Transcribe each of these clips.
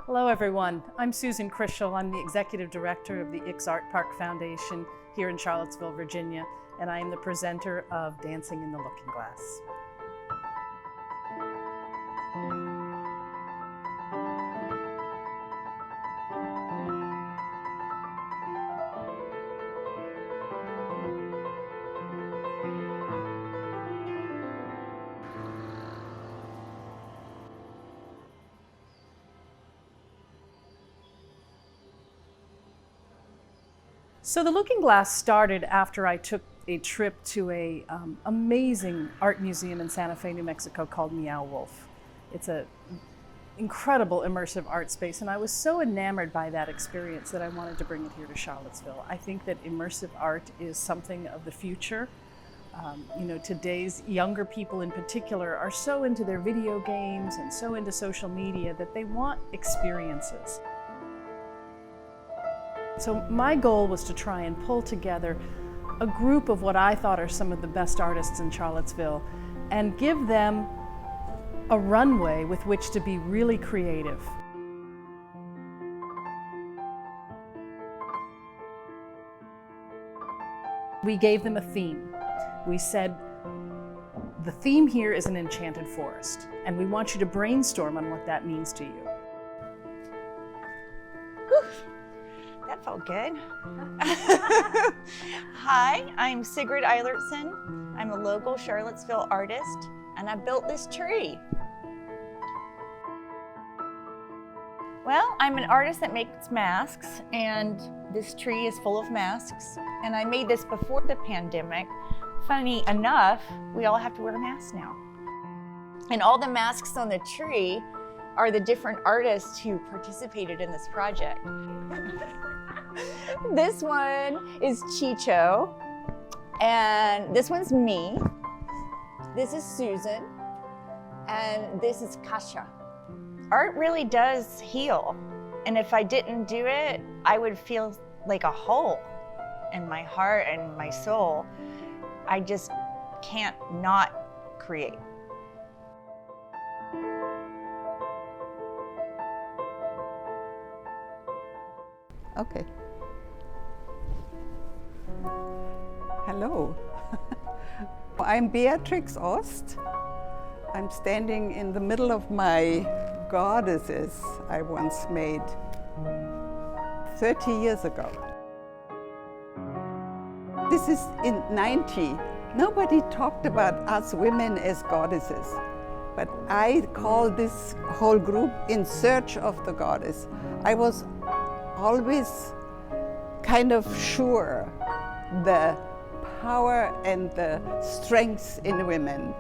Hello everyone, I'm Susan Krischel. I'm the Executive Director of the Ix Art Park Foundation here in Charlottesville, Virginia, and I am the presenter of Dancing in the Looking Glass. So the Looking Glass started after I took a trip to a amazing art museum in Santa Fe, New Mexico called Meow Wolf. It's an incredible immersive art space, and I was so enamored by that experience that I wanted to bring it here to Charlottesville. I think that immersive art is something of the future. Today's younger people in particular are so into their video games and so into social media that they want experiences. So my goal was to try and pull together a group of what I thought are some of the best artists in Charlottesville and give them a runway with which to be really creative. We gave them a theme. We said, the theme here is an enchanted forest, and we want you to brainstorm on what that means to you. That felt good. Hi, I'm Sigrid Eilerson. I'm a local Charlottesville artist, and I built this tree. Well, I'm an artist that makes masks, and this tree is full of masks. And I made this before the pandemic. Funny enough, we all have to wear masks now. And all the masks on the tree are the different artists who participated in this project. This one is Chicho, and this one's me. This is Susan, and this is Kasha. Art really does heal, and if I didn't do it, I would feel like a hole in my heart and my soul. I just can't not create. Okay. Hello. I'm Beatrix Ost. I'm standing in the middle of my goddesses I once made 30 years ago. This is in 90. Nobody talked about us women as goddesses, but I call this whole group In Search of the Goddess. I was always kind of sure the power and the strength in women.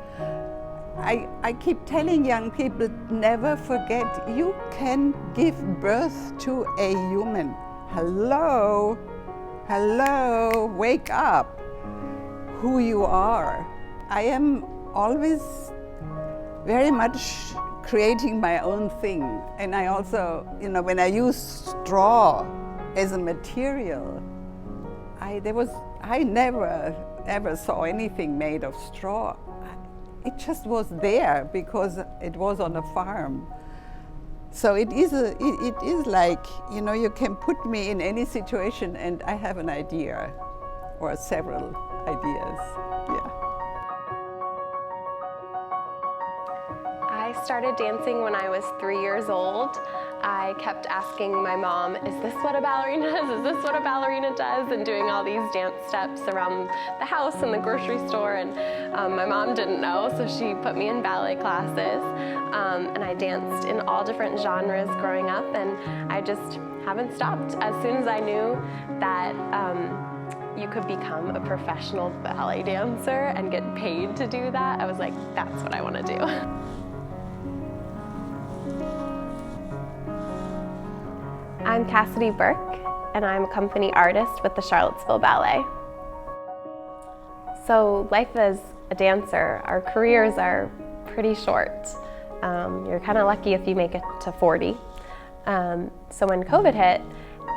I keep telling young people, never forget, you can give birth to a human. Hello, hello, wake up, who you are. I am always very much creating my own thing. And I also, when I use straw as a material, I never ever saw anything made of straw. It just was there because it was on a farm. So it is like, you can put me in any situation and I have an idea or several ideas, yeah. I started dancing when I was 3 years old. I kept asking my mom, is this what a ballerina does? Is this what a ballerina does? And doing all these dance steps around the house and the grocery store. And my mom didn't know, so she put me in ballet classes. And I danced in all different genres growing up, and I just haven't stopped. As soon as I knew that you could become a professional ballet dancer and get paid to do that, I was like, that's what I want to do. I'm Cassidy Burk, and I'm a company artist with the Charlottesville Ballet. So life as a dancer, our careers are pretty short. You're kind of lucky if you make it to 40. So when COVID hit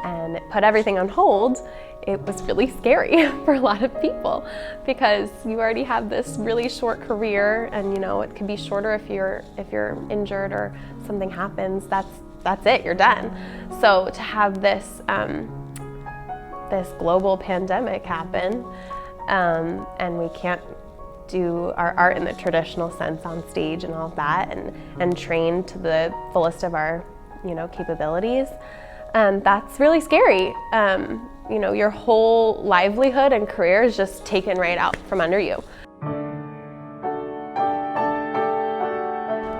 and it put everything on hold, it was really scary for a lot of people because you already have this really short career, and it could be shorter if you're injured or something happens. that's it, you're done. So to have this, this global pandemic happen, and we can't do our art in the traditional sense on stage and all of that, and train to the fullest of our, capabilities, that's really scary. Your whole livelihood and career is just taken right out from under you.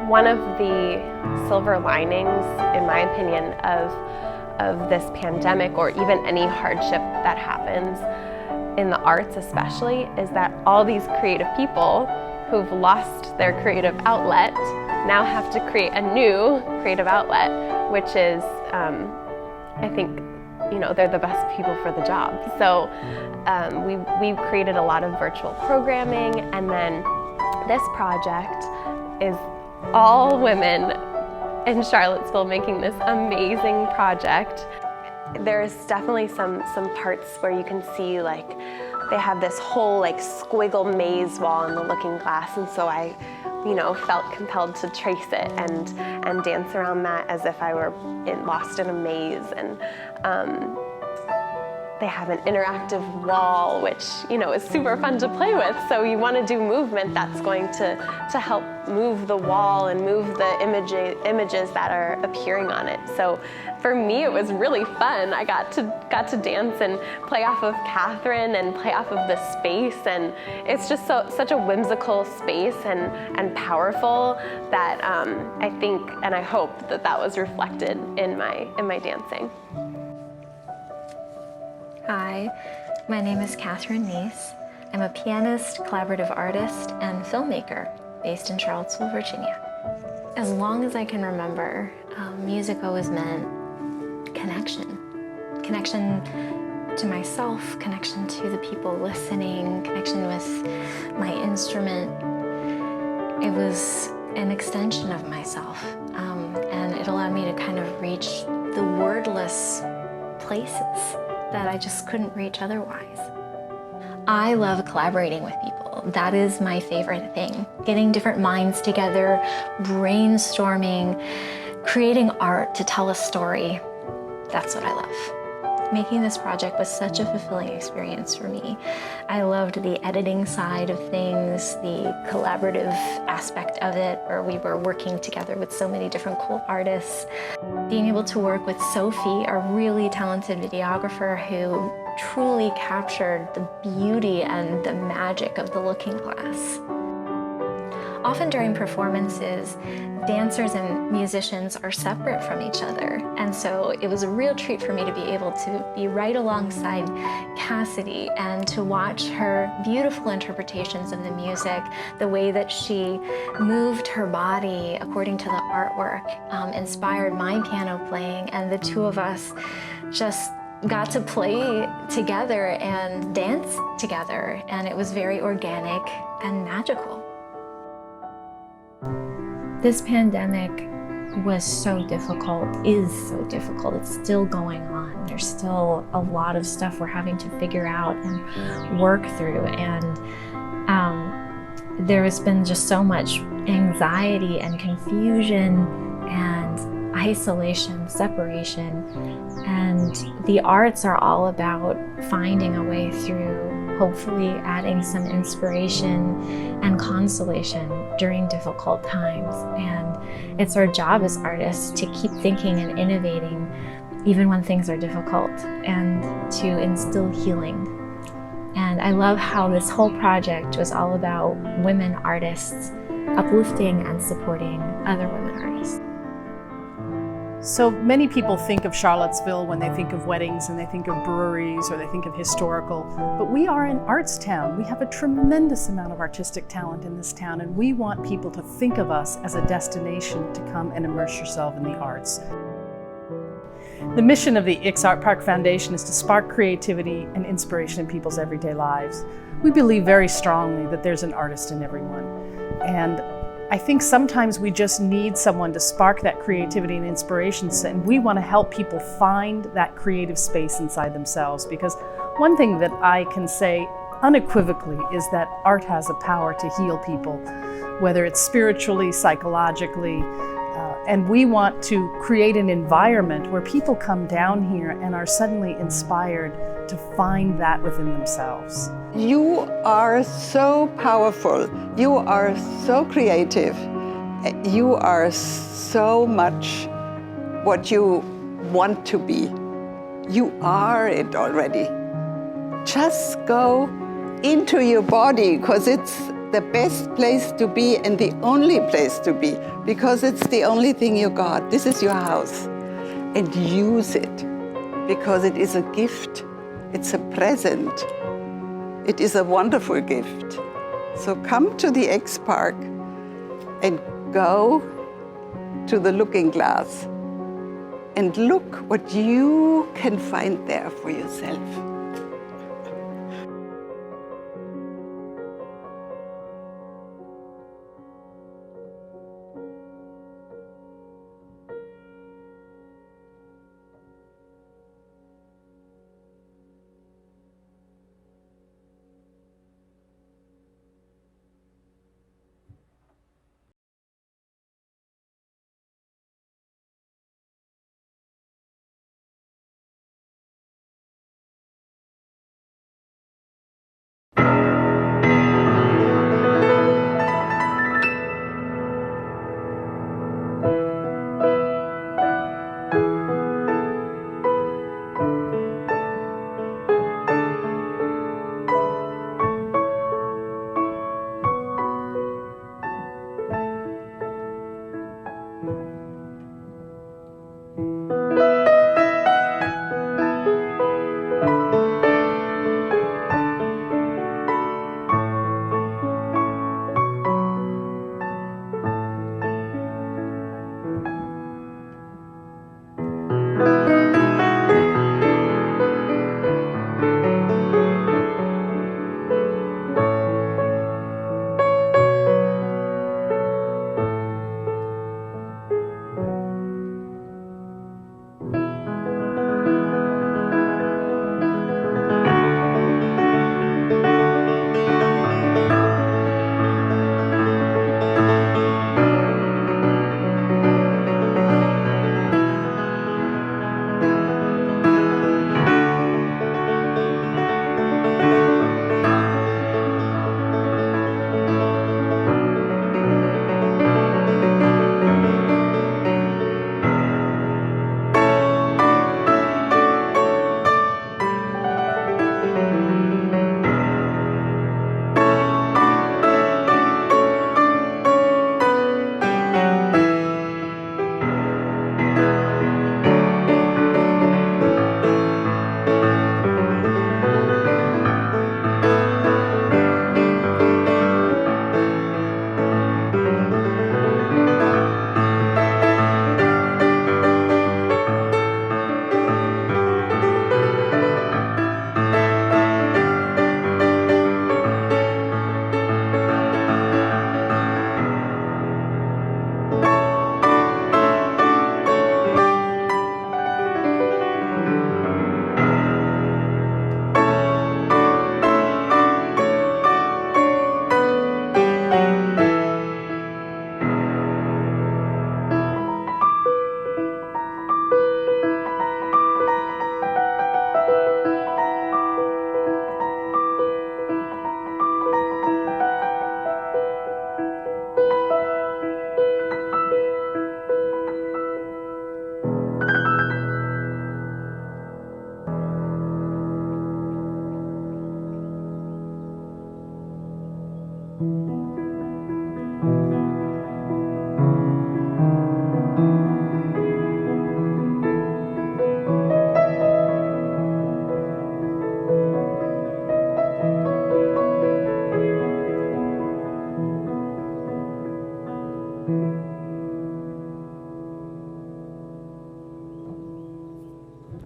One of the silver linings, in my opinion, of this pandemic, or even any hardship that happens in the arts especially, is that all these creative people who've lost their creative outlet now have to create a new creative outlet, which is, I think, they're the best people for the job. So we've created a lot of virtual programming, and then this project is all women in Charlottesville making this amazing project. There's definitely some parts where you can see, like, they have this whole squiggle maze wall in the looking glass, and so I felt compelled to trace it and dance around that as if I were lost in a maze. And they have an interactive wall, which is super fun to play with. So you want to do movement that's going to help move the wall and move the images that are appearing on it. So for me, it was really fun. I got to dance and play off of Katherine and play off of the space, and it's just such a whimsical space and powerful that I think and I hope that was reflected in my dancing. Hi, my name is Katherine Nies. I'm a pianist, collaborative artist, and filmmaker based in Charlottesville, Virginia. As long as I can remember, music always meant connection. Connection to myself, connection to the people listening, connection with my instrument. It was an extension of myself, and it allowed me to kind of reach the wordless places that I just couldn't reach otherwise. I love collaborating with people. That is my favorite thing. Getting different minds together, brainstorming, creating art to tell a story. That's what I love. Making this project was such a fulfilling experience for me. I loved the editing side of things, the collaborative aspect of it, where we were working together with so many different cool artists. Being able to work with Sophie, a really talented videographer who truly captured the beauty and the magic of the looking glass. Often during performances, dancers and musicians are separate from each other. And so it was a real treat for me to be able to be right alongside Cassidy and to watch her beautiful interpretations of the music, the way that she moved her body according to the artwork, inspired my piano playing, and the two of us just got to play together and dance together. And it was very organic and magical. This pandemic was so difficult, is so difficult. It's still going on. There's still a lot of stuff we're having to figure out and work through. And there has been just so much anxiety and confusion and isolation, separation. And the arts are all about finding a way through, hopefully adding some inspiration and consolation during difficult times. And it's our job as artists to keep thinking and innovating even when things are difficult, and to instill healing. And I love how this whole project was all about women artists uplifting and supporting other women artists. So many people think of Charlottesville when they think of weddings and they think of breweries or they think of historical, but we are an arts town. We have a tremendous amount of artistic talent in this town, and we want people to think of us as a destination to come and immerse yourself in the arts. The mission of the Ix Art Park Foundation is to spark creativity and inspiration in people's everyday lives. We believe very strongly that there's an artist in everyone, and I think sometimes we just need someone to spark that creativity and inspiration, and we want to help people find that creative space inside themselves, because one thing that I can say unequivocally is that art has a power to heal people, whether it's spiritually, psychologically, And we want to create an environment where people come down here and are suddenly inspired to find that within themselves. You are so powerful. You are so creative. You are so much what you want to be. You are it already. Just go into your body, because it's the best place to be and the only place to be, because it's the only thing you got. This is your house. And use it, because it is a gift. It's a present. It is a wonderful gift. So come to the X Park and go to the looking glass and look what you can find there for yourself.